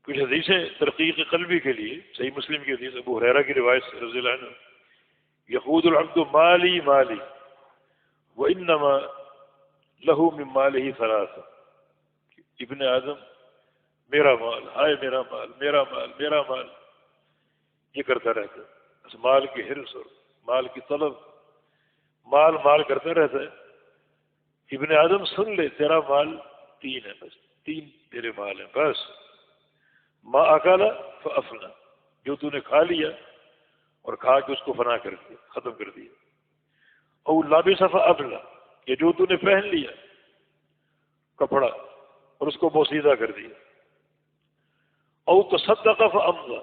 کچھ حدیثیں ترقیق قلبی کے لیے، صحیح مسلم کی حدیث ابو ہریرہ کی روایت سے رضی اللہ عنہ، یقود العبد مالی مالی وانما لہ من مالہ ثلاثہ، ابن آدم میرا مال، ہائے میرا مال، میرا مال، میرا مال، یہ کرتا رہتا ہے، بس مال کی حرص اور مال کی طلب، مال مال کرتا رہتا ہے۔ ابن آدم سن لے تیرا مال تین ہے، بس تین تیرے مال ہیں، بس ما اکالا فافنا، جو تو نے کھا لیا اور کھا کے اس کو فنا کر دیا، ختم کر دیا، او لابس فابلا، یہ جو تو نے پہن لیا کپڑا اور اس کو بوسیدہ کر دیا، او تصدق فامضى،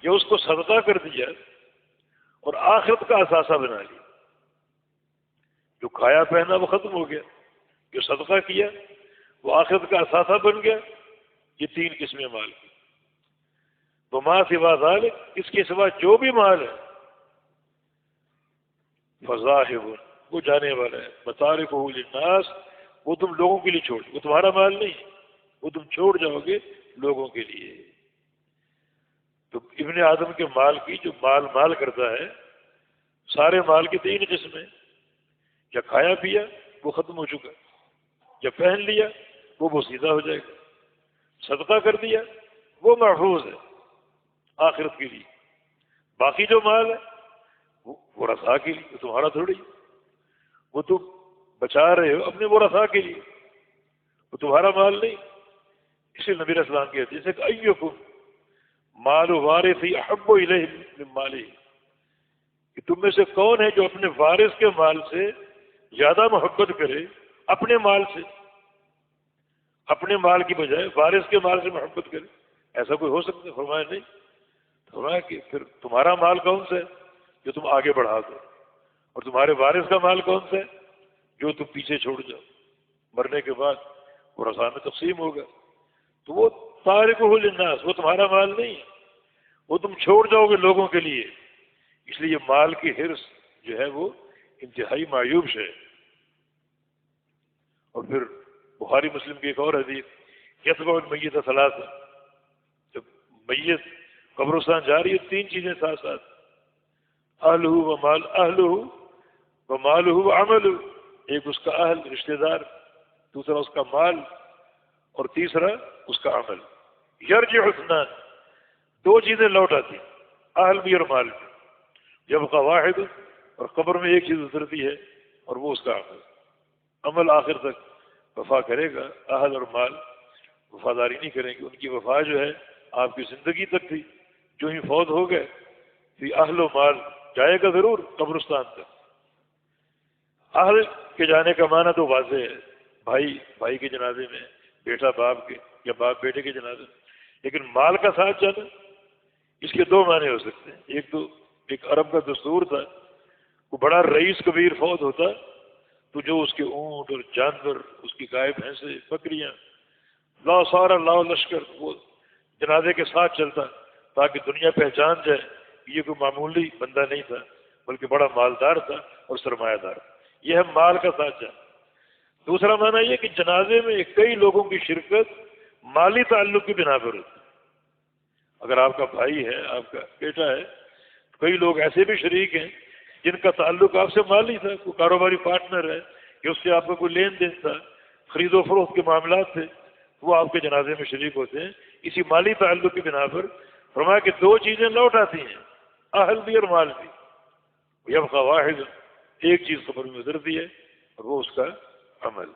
یہ اس کو صدقہ کر دیا اور آخرت کا اثاثہ بنا لیا، جو کھایا پہنا وہ ختم ہو گیا، جو صدقہ کیا وہ آخرت کا اثاثہ بن گیا۔ یہ تین قسمیں مال کی۔ تو ما سوا ذلک، اس کے سوا جو بھی مال ہے، فذاہب، وہ جانے والا ہے، متارکہ للناس، وہ تم لوگوں کے لیے چھوڑ، وہ تمہارا مال نہیں، وہ تم چھوڑ جاؤ گے لوگوں کے لیے۔ تو ابن آدم کے مال کی، جو مال مال کرتا ہے، سارے مال کی تین قسمیں، یا کھایا پیا وہ ختم ہو چکا، یا پہن لیا وہ بوسیدہ ہو جائے گا، صدقہ کر دیا وہ محفوظ ہے آخرت کے لیے، باقی جو مال ہے وہ رسا کے لیے، وہ تمہارا تھوڑی، وہ تم بچا رہے ہو اپنے ورثاء کے لیے، وہ تمہارا مال نہیں۔ اسی نبی علیہ السلام کی حدیث ہے کہ ایکم مال وارثی احب الیہ من مالہ، کہ تم میں سے کون ہے جو اپنے وارث کے مال سے زیادہ محبت کرے اپنے مال سے، اپنے مال کی بجائے وارث کے مال سے محبت کرے؟ ایسا کوئی ہو سکتا ہے؟ فرمایا نہیں۔ فرمایا کہ پھر تمہارا مال کون سا ہے جو تم آگے بڑھا دو، اور تمہارے وارث کا مال کون سا ہے جو تم پیچھے چھوڑ جاؤ، مرنے کے بعد وہ رسا میں تقسیم ہوگا۔ تو وہ تارکہ للناس، وہ تمہارا مال نہیں، وہ تم چھوڑ جاؤ گے لوگوں کے لیے۔ اس لیے مال کی حرص جو ہے وہ انتہائی معیوب ہے۔ اور پھر بخاری مسلم کی ایک اور حدیث، یتبع المیت ثلاثہ، جب میت قبرستان جا رہی ہے تین چیزیں ساتھ ساتھ، اہلہ و مال، اہلہ و مالہ و عملہ، ایک اس کا اہل رشتہ دار، دوسرا اس کا مال، اور تیسرا اس کا عمل۔ یرجع اثنان، دو چیزیں لوٹ آتی ہیں، اہل بھی اور مال بھی، یبقى واحد، اور قبر میں ایک چیز اترتی ہے اور وہ اس کا عمل۔ عمل آخر تک وفا کرے گا، اہل اور مال وفاداری نہیں کریں گے، ان کی وفا جو ہے آپ کی زندگی تک تھی، جو ہی فوت ہو گئے تو اہل و مال جائے گا ضرور قبرستان تک۔ اہل کے جانے کا معنی تو واضح ہے، بھائی بھائی کے جنازے میں، بیٹا باپ کے، یا باپ بیٹے کے جنازے میں، لیکن مال کا ساتھ جانا، اس کے دو معنی ہو سکتے ہیں۔ ایک تو ایک عرب کا دستور تھا، وہ بڑا رئیس کبیر فوت ہوتا تو جو اس کے اونٹ اور جانور، اس کی گائے بھینسیں بکریاں، لا سارا لا لشکر، وہ جنازے کے ساتھ چلتا تاکہ دنیا پہچان جائے کہ یہ کوئی معمولی بندہ نہیں تھا بلکہ بڑا مالدار تھا اور سرمایہ دار تھا۔ یہ ہے مال کا ساتھ جانا۔ دوسرا معنی یہ کہ جنازے میں کئی لوگوں کی شرکت مالی تعلق کی بنا پر ہوتی ہے۔ اگر آپ کا بھائی ہے، آپ کا بیٹا ہے، تو کئی لوگ ایسے بھی شریک ہیں جن کا تعلق آپ سے مالی تھا، کوئی کاروباری پارٹنر ہے کہ اس سے آپ کا کوئی لین دین تھا، خرید و فروخت کے معاملات تھے، وہ آپ کے جنازے میں شریک ہوتے ہیں اسی مالی تعلق کی بنا پر۔ فرمایا کہ دو چیزیں لوٹ آتی ہیں، اہل بھی اور مال بھی، یبقى واحد، ایک چیز قبر میں اترتی ہے اور وہ اس کا عمل۔